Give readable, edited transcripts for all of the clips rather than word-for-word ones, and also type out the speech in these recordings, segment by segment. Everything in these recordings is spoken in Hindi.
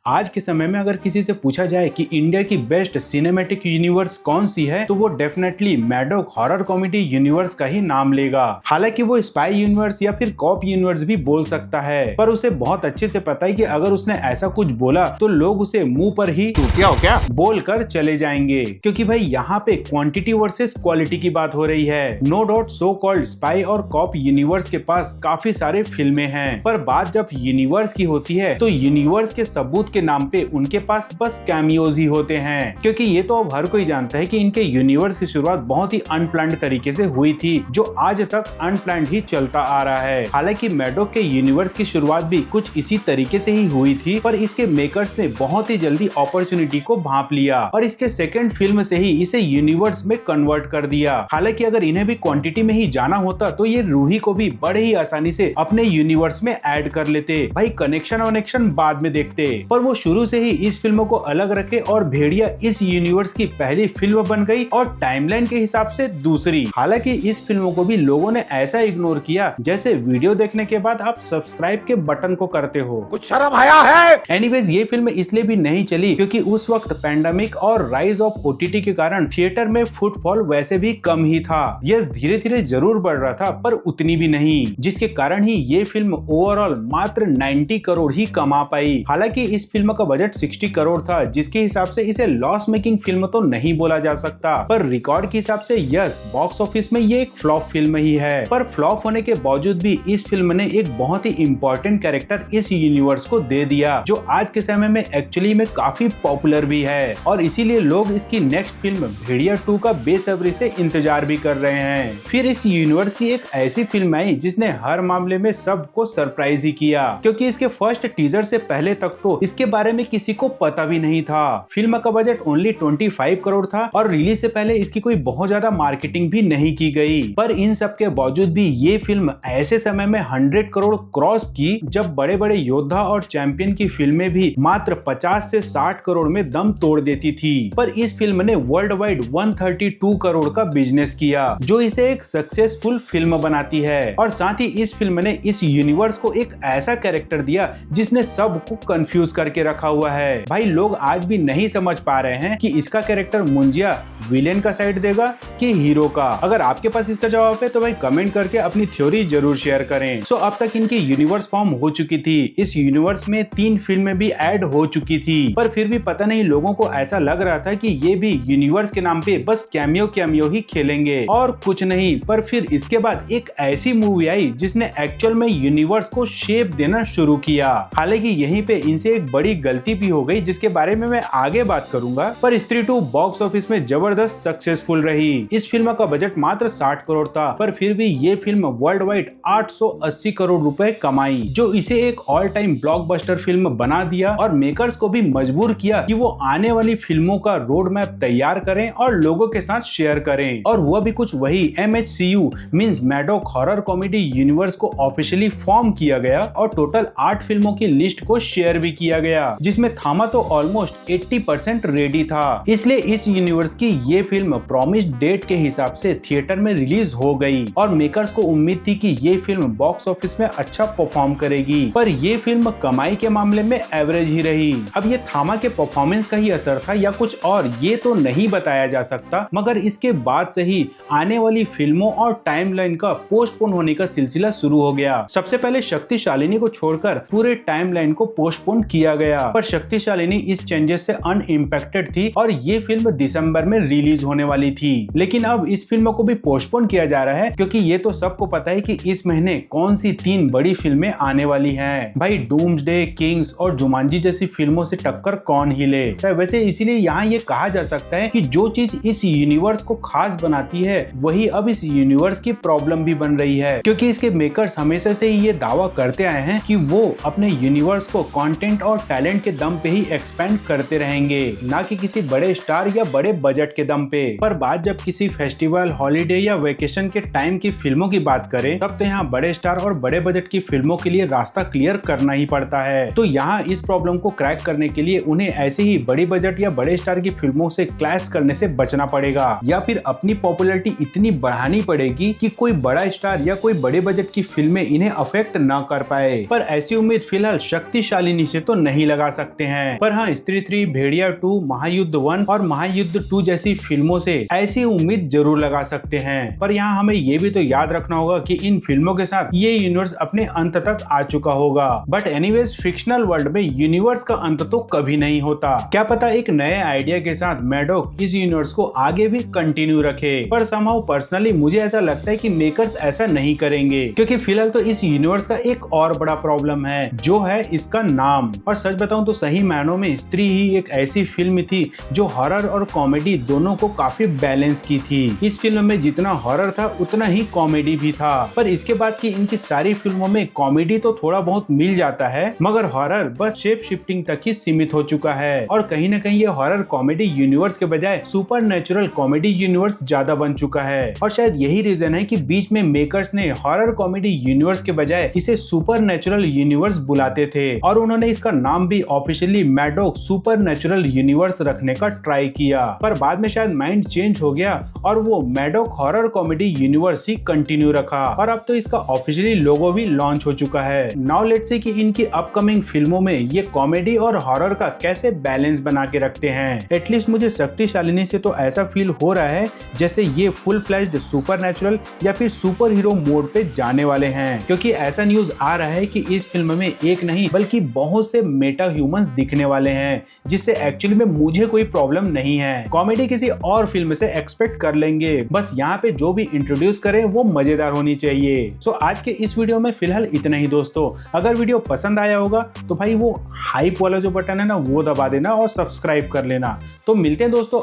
आज के समय में अगर किसी से पूछा जाए कि इंडिया की बेस्ट सिनेमैटिक यूनिवर्स कौन सी है, तो वो definitely Maddock horror comedy universe का ही नाम लेगा। हालांकि वो स्पाई यूनिवर्स या फिर कॉप यूनिवर्स भी बोल सकता है, पर उसे बहुत अच्छे से पता है कि अगर उसने ऐसा कुछ बोला तो लोग उसे मुंह पर ही क्या बोल कर चले जाएंगे, क्योंकि भाई यहाँ पे क्वांटिटी वर्सेस क्वालिटी की बात हो रही है। No doubt so called spy और कॉप यूनिवर्स के पास काफी सारे फिल्में हैं, पर बात जब यूनिवर्स की होती है तो यूनिवर्स के सबूत के नाम पे उनके पास बस कैमियोज ही होते हैं, क्योंकि ये तो अब हर कोई जानता है कि इनके यूनिवर्स की शुरुआत बहुत ही अनप्लान्ड तरीके से हुई थी, जो आज तक अनप्लान्ड ही चलता आ रहा है। हालांकि मैडोक के यूनिवर्स की शुरुआत भी कुछ इसी तरीके से ही हुई थी, पर इसके मेकर्स ने बहुत ही जल्दी अपॉर्चुनिटी को भांप लिया और इसके सेकंड फिल्म से ही इसे यूनिवर्स में कन्वर्ट कर दिया। हालांकि अगर इन्हें भी क्वांटिटी में ही जाना होता तो ये रूही को भी बड़े ही आसानी से अपने यूनिवर्स में ऐड कर लेते। भाई कनेक्शन बाद में देखते, पर वो शुरू से ही इस फिल्म को अलग रखे और भेड़िया इस यूनिवर्स की पहली फिल्म बन गई और टाइमलाइन के हिसाब से दूसरी। हालांकि इस फिल्म को भी लोगों ने ऐसा इग्नोर किया जैसे वीडियो देखने के बाद आप सब्सक्राइब के बटन को करते हो। कुछ शर्म आया है? एनीवेज ये फिल्म इसलिए भी नहीं चली क्योंकि उस वक्त पैंडेमिक और राइज ऑफ ओटीटी के कारण थिएटर में फुटफॉल वैसे भी कम ही था। यस, धीरे धीरे जरूर बढ़ रहा था पर उतनी भी नहीं, जिसके कारण ही ये फिल्म ओवरऑल मात्र 90 करोड़ ही कमा पाई। हालांकि इस फिल्म का बजट 60 करोड़ था, जिसके हिसाब से इसे लॉस मेकिंग फिल्म तो नहीं बोला जा सकता, पर रिकॉर्ड के हिसाब से यस, बॉक्स ऑफिस में ये एक फ्लॉप फिल्म ही है। पर फ्लॉप होने के बावजूद भी इस फिल्म ने एक बहुत ही इंपॉर्टेंट कैरेक्टर इस यूनिवर्स को दे दिया, जो आज के समय में एक्चुअली में काफी पॉपुलर भी है, और इसीलिए लोग इसकी नेक्स्ट फिल्म भेड़िया 2 का बेसब्री से इंतजार भी कर रहे हैं। फिर इस यूनिवर्स की एक ऐसी फिल्म आई जिसने हर मामले में सबको सरप्राइज ही किया, क्योंकि इसके फर्स्ट टीजर से पहले तक तो इसके बारे में किसी को पता भी नहीं था। फिल्म का बजट ओनली 25 करोड़ था और रिलीज से पहले इसकी कोई बहुत ज्यादा मार्केटिंग भी नहीं की गई, पर इन सब के बावजूद भी ये फिल्म ऐसे समय में 100 करोड़ क्रॉस की जब बड़े बड़े योद्धा और चैंपियन की फिल्में भी मात्र 50 से 60 करोड़ में दम तोड़ देती थी। पर इस फिल्म ने वर्ल्ड वाइड 132 करोड़ का बिजनेस किया, जो इसे एक सक्सेसफुल फिल्म बनाती है। और साथ ही इस फिल्म ने इस यूनिवर्स को एक ऐसा कैरेक्टर दिया जिसने सबको कंफ्यूज करके रखा हुआ है। भाई लोग आज भी नहीं समझ पा रहे हैं कि इसका कैरेक्टर मुंजिया विलेन का साइड देगा कि हीरो का। अगर आपके पास इसका जवाब है तो भाई कमेंट करके अपनी थ्योरी जरूर शेयर करें। सो अब तक इनकी यूनिवर्स फॉर्म हो चुकी थी, इस यूनिवर्स में 3 फिल्में भी ऐड हो चुकी थी, पर फिर भी पता नहीं लोगों को ऐसा लग रहा था कि ये भी यूनिवर्स के नाम पे बस कैमियो ही खेलेंगे और कुछ नहीं। पर फिर इसके बाद एक ऐसी मूवी आई जिसने एक्चुअल में यूनिवर्स को शेप देना शुरू किया। हालांकि यहीं पे इनसे एक बड़ी गलती भी हो गई जिसके बारे में मैं आगे बात करूंगा, पर स्त्री 2 बॉक्स ऑफिस में जबरदस्त सक्सेसफुल रही। इस फिल्म का बजट मात्र 60 करोड़ था, पर फिर भी ये फिल्म वर्ल्ड वाइड 880 करोड़ रुपए कमाई, जो इसे एक ऑल टाइम ब्लॉकबस्टर फिल्म बना दिया और मेकर्स को भी मजबूर किया कि वो आने वाली फिल्मों का रोड मैप तैयार करें और लोगों के साथ शेयर करें। और हुआ भी कुछ वही, MHCU means Maddock horror comedy universe को ऑफिशियली फॉर्म किया गया और टोटल 8 फिल्मों की लिस्ट को शेयर भी किया गया, जिसमें थामा तो ऑलमोस्ट 80% रेडी था। इसलिए इस यूनिवर्स की ये फिल्म प्रॉमिस्ड डेट के हिसाब से थिएटर में रिलीज हो गई और मेकर्स को उम्मीद थी कि ये फिल्म बॉक्स ऑफिस में अच्छा परफॉर्म करेगी, पर ये फिल्म कमाई के मामले में एवरेज ही रही। अब ये थामा के परफॉर्मेंस का ही असर था या कुछ और, ये तो नहीं बताया जा सकता, मगर इसके बाद से ही आने वाली फिल्मों और टाइमलाइन का पोस्टपोन होने का सिलसिला शुरू हो गया। सबसे पहले शक्तिशालिनी को छोड़कर पूरे टाइमलाइन को पोस्टपोन किया गया, पर शक्तिशालिनी इस चेंजेस से अनइम्पैक्टेड थी और ये फिल्म दिसंबर में रिलीज होने वाली थी। लेकिन अब इस फिल्म को भी पोस्टपोन किया जा रहा है, क्योंकि ये तो सबको पता है कि इस महीने कौन सी 3 बड़ी फिल्में आने वाली हैं। भाई डूम्सडे, किंग्स और जुमांजी जैसी फिल्मों से टक्कर कौन ही ले। वैसे इसीलिए यहाँ ये कहा जा सकता है कि जो चीज इस यूनिवर्स को खास बनाती है वही अब इस यूनिवर्स की प्रॉब्लम भी बन रही है, क्योंकि इसके मेकर्स हमेशा से ही ये दावा करते आए हैं कि वो अपने यूनिवर्स को कंटेंट और टैलेंट के दम पे ही एक्सपेंड करते रहेंगे, ना कि किसी बड़े स्टार या बड़े बजट के दम पे। पर बात जब किसी फेस्टिवल, हॉलीडे या वेकेशन के टाइम की फिल्मों की बात करें, तब तो यहाँ बड़े स्टार और बड़े बजट की फिल्मों के लिए रास्ता क्लियर करना ही पड़ता है। तो यहाँ इस प्रॉब्लम को क्रैक करने के लिए उन्हें ऐसे ही बड़ी बजट या बड़े स्टार की फिल्मों से क्लैश करने से बचना पड़ेगा, या फिर अपनी पॉपुलैरिटी इतनी बढ़ानी पड़ेगी कि कोई बड़ा स्टार या कोई बड़े बजट की फिल्में इन्हें अफेक्ट न कर पाए। पर ऐसी उम्मीद फिलहाल शक्तिशालिनी से तो नहीं नहीं लगा सकते हैं। पर हाँ, स्त्री 3, भेड़िया 2, महायुद्ध 1 और महायुद्ध 2 जैसी फिल्मों से ऐसी उम्मीद जरूर लगा सकते हैं। पर यहाँ हमें ये भी तो याद रखना होगा कि इन फिल्मों के साथ ये यूनिवर्स अपने अंत तक आ चुका होगा। बट एनीवेज, फिक्शनल वर्ल्ड में यूनिवर्स का अंत तो कभी नहीं होता। क्या पता एक नए आइडिया के साथ मैडॉक इस यूनिवर्स को आगे भी कंटिन्यू रखे। पर समहाउ पर्सनली मुझे ऐसा लगता है कि मेकर्स ऐसा नहीं करेंगे, क्योंकि फिलहाल तो इस यूनिवर्स का एक और बड़ा प्रॉब्लम है, जो है इसका नाम। और सच बताऊं तो सही मायनों में स्त्री ही एक ऐसी फिल्म थी जो हॉरर और कॉमेडी दोनों को काफी बैलेंस की थी। इस फिल्म में जितना हॉरर था उतना ही कॉमेडी भी था। पर इसके बाद की इनकी सारी फिल्मों में कॉमेडी तो थोड़ा बहुत मिल जाता है, मगर हॉरर बस शेप शिफ्टिंग तक ही सीमित हो चुका है। और कहीं न कहीं ये हॉरर कॉमेडी यूनिवर्स के बजाय सुपर नेचुरल कॉमेडी यूनिवर्स ज्यादा बन चुका है। और शायद यही रीजन है कि बीच में मेकर्स ने हॉरर कॉमेडी यूनिवर्स के बजाय इसे सुपर नेचुरल यूनिवर्स बुलाते थे, और उन्होंने इसका नाम भी officially Maddock super natural universe रखने का ट्राई किया। पर बाद में शायद माइंड चेंज हो गया और वो मैडॉक हॉरर कॉमेडी यूनिवर्स ही कंटिन्यू रखा। और अब तो इसका ऑफिशियली लोगो भी लॉन्च हो चुका है। नाउ लेट्स सी कि इनकी अपकमिंग फिल्मों में ये कॉमेडी और हॉरर का कैसे बैलेंस बना के रखते हैं। एटलीस्ट मुझे शक्तिशालिनी से तो ऐसा फील हो रहा है जैसे ये फुल फ्लैश्ड सुपर नेचुरल या फिर सुपर हीरो मोड पे जाने वाले हैं, क्योंकि ऐसा न्यूज आ रहा है कि इस फिल्म में एक नहीं बल्कि बहुत से मेटा ह्यूमंस दिखने वाले हैं, जिससे एक्चुअली में मुझे कोई प्रॉब्लम नहीं है। कॉमेडी किसी और फिल्म से एक्सपेक्ट कर लेंगे, बस यहाँ पे जो भी इंट्रोड्यूस करे वो मजेदार होनी चाहिए। सो आज के इस वीडियो में फिलहाल इतना ही दोस्तों। अगर वीडियो पसंद आया होगा तो भाई वो हाइप वाला जो बटन है ना वो दबा देना और सब्सक्राइब कर लेना। तो मिलते हैं दोस्तों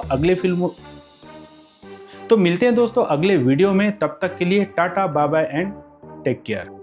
अगले वीडियो में। तब तक के लिए tata bye bye and take care.